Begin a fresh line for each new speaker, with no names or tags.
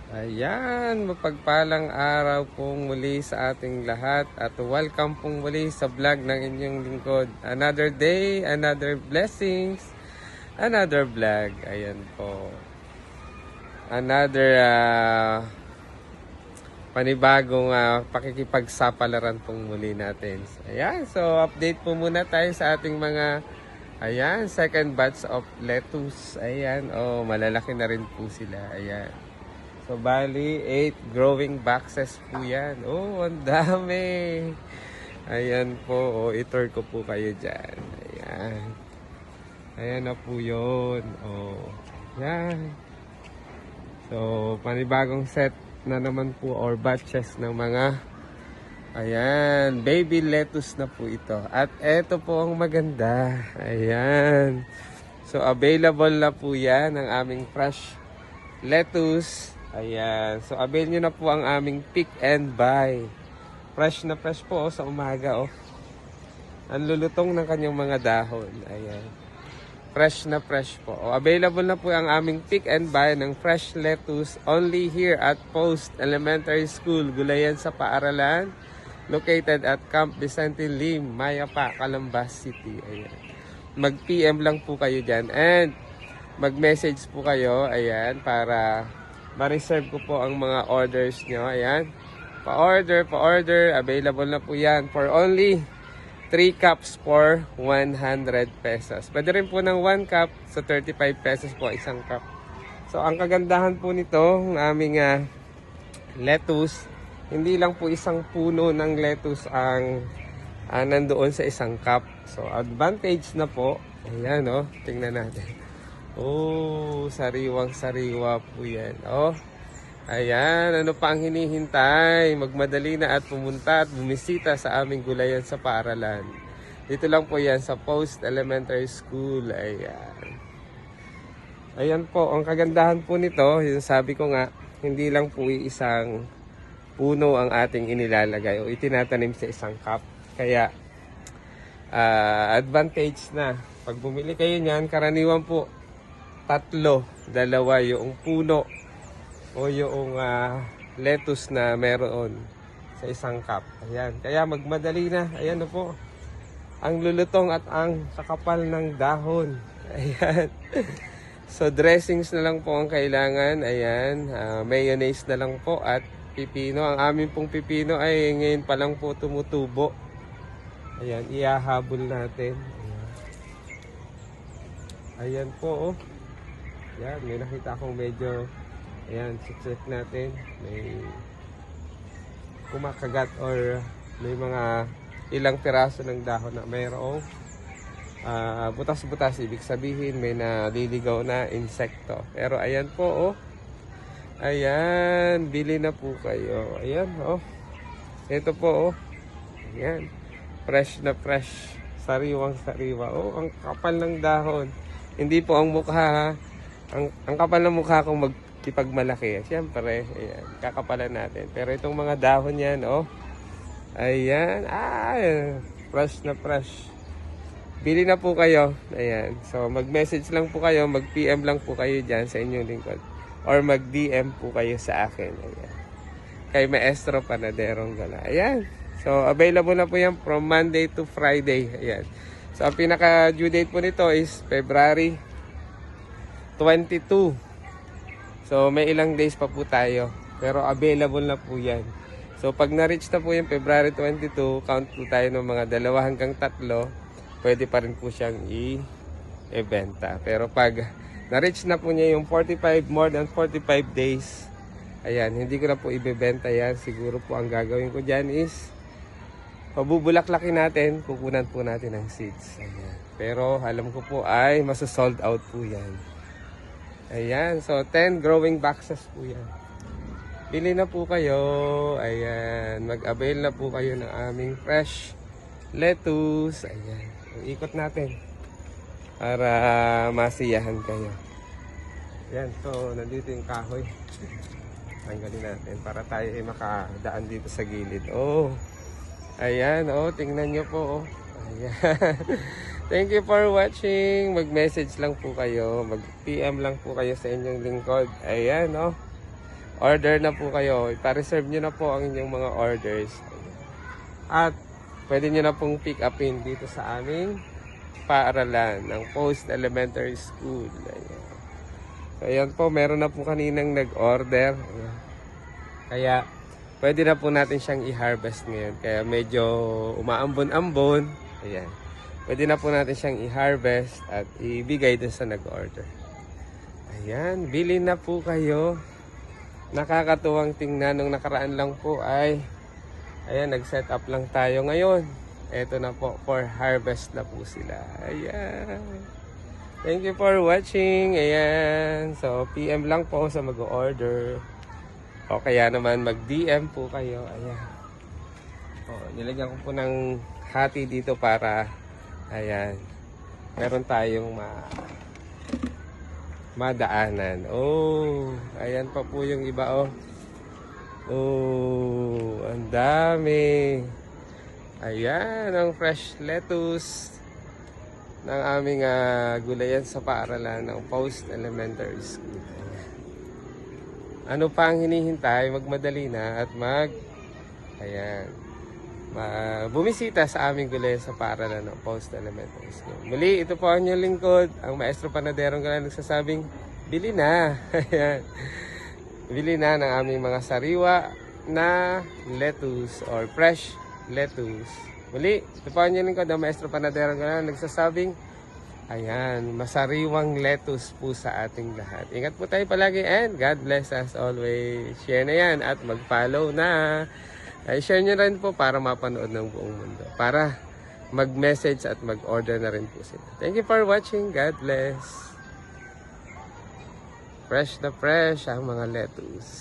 Ayan, mapagpalang araw pong muli sa ating lahat at welcome pong muli sa vlog ng inyong lingkod. Another day, another blessings, another vlog. Ayan po. Another panibagong pakikipagsapalaran pong muli natin. Ayan, so update po muna tayo sa ating mga second batch of lettuce. Ayan, malalaki na rin po sila. Ayan. So, bali, 8 growing boxes po yan. Ang dami. Ayan po. I-tour ko po kayo dyan. Ayan. Ayan na po yun. Yan. So, panibagong set na naman po or batches ng mga baby lettuce na po ito. At eto po ang maganda. Ayan. So, available na po yan ang aming fresh lettuce. Ayan. So, avail nyo na po ang aming pick and buy. Fresh na fresh po sa umaga. Ang lulutong ng kanyang mga dahon. Ayan. Fresh na fresh po. Available na po ang aming pick and buy ng fresh lettuce only here at Post Elementary School, Gulayan sa Paaralan. Located at Camp Vicente Lim, Mayapa, Calambas City. Ayan. Mag-PM lang po kayo dyan. And mag-message po kayo. Ayan. Para ma-reserve ko po ang mga orders nyo. Ayan. Pa-order. Available na po yan for only 3 cups for 100 pesos. Pwede rin po ng 1 cup sa 35 pesos po isang cup. So, ang kagandahan po nito, ng aming lettuce, hindi lang po isang puno ng lettuce ang nandoon sa isang cup. So, advantage na po. Ayan, tingnan natin. Sariwang-sariwa po yan. Ayan, ano pa ang hinihintay? Magmadali na at pumunta at bumisita sa aming gulayan sa paaralan. Dito lang po yan sa Post Elementary School. Ayan. Ayan po, ang kagandahan po nito, yung sabi ko nga, hindi lang po isang puno ang ating inilalagay o itinatanim sa isang cup. Kaya, advantage na. Pag bumili kayo niyan, karaniwan po, 3, 2 yung puno o yung lettuce na meron sa isang cup. Ayan. Kaya magmadali na. Ayan na po. Ang lulutong at ang kakapal ng dahon. Ayan. So, dressings na lang po ang kailangan. Ayan. Mayonnaise na lang po at pipino. Ang amin pong pipino ay ngayon pa lang po tumutubo. Ayan. Ihahabol natin. Ayan po. Yan, may nakita akong medyo, check natin, may kumakagat or may mga ilang piraso ng dahon na mayroong butas-butas, ibig sabihin may naliligaw na insekto. Pero ayan po, ayan, bili na po kayo. Ayan, ito po, ayan, fresh na fresh, sariwang-sariwa. Ang kapal ng dahon. Hindi po ang mukha, ang kapal ng mukha kung magkipagmalaki. Siyempre, ayan, kakapalan natin. Pero itong mga dahon yan, ayan, fresh na fresh. Bili na po kayo. Ayan, so mag-message lang po kayo, mag-PM lang po kayo dyan sa inyong lingkod. Or mag-DM po kayo sa akin. Ayan. Kay Maestro Panaderong Gala. Ayan, so available na po yan from Monday to Friday. Ayan. So ang pinaka-due date po nito is February 22. So, may ilang days pa po tayo. Pero available na po yan. So, pag na-reach na po yung February 22, count po tayo ng mga 2 hanggang 3, pwede pa rin po siyang i-ebenta. Pero pag na-reach na po niya yung more than 45 days, ayan, hindi ko na po ibebenta yan. Siguro po ang gagawin ko dyan is, pabubulaklakin natin, kukunan po natin ang seeds. Ayan. Pero, alam ko po ay masasold out po yan. Ayan, so 10 growing boxes po yan. Bili na po kayo. Ayan, mag-avail na po kayo ng aming fresh lettuce. Ayan, ikot natin para masiyahan kayo. Ayan, so nandito yung kahoy. Tanggalin natin para tayo ay makadaan dito sa gilid. Ayan, tingnan nyo po. Ayan. Thank you for watching. Mag-message lang po kayo. Mag-PM lang po kayo sa inyong lingkod. Ayan, order na po kayo. Pa-reserve nyo na po ang inyong mga orders. At pwede nyo na pong pick upin dito sa aming paaralan ng Post Elementary School. Ayan. So ayan po, meron na po kaninang nag-order. Ayan. Kaya pwede na po natin siyang i-harvest ngayon. Kaya medyo umaambon-ambon. Ayan. Pwede na po natin siyang i-harvest at ibigay dun sa nag-order. Ayan, bili na po kayo. Nakakatuwang tingnan. Nung nakaraan lang po ay ayan, nag-set up lang tayo ngayon. Ito na po, for harvest na po sila. Ayan. Thank you for watching. Ayan. So, PM lang po sa mag-order. O kaya naman mag-DM po kayo. Ayan. O, nilagyan ko po ng hati dito para ayan, meron tayong madaanan. Oh, ayan pa po yung iba, oh. Oh, ang dami. Ayan, ang fresh lettuce ng aming gulayan sa paaralan ng Post Elementary School. Ayan. Ano pa ang hinihintay? Magmadali na at bumisita sa aming gulayan sa paaralan ng Post Elementary School. Muli, ito po ang inyong lingkod, ang Maestro Panaderong Galang nagsasabing, bili na. Ayan. Bili na ng aming mga sariwa na lettuce or fresh lettuce. Muli, ito po ang inyong lingkod, ang Maestro Panaderong Galang nagsasabing, ayan, masariwang lettuce po sa ating lahat. Ingat po tayo palagi and God bless us always. Share na yan at mag-follow na. Ay, share nyo rin po para mapanood ng buong mundo. Para mag-message at mag-order na rin po sila. Thank you for watching. God bless. Fresh na fresh ang mga lettuce.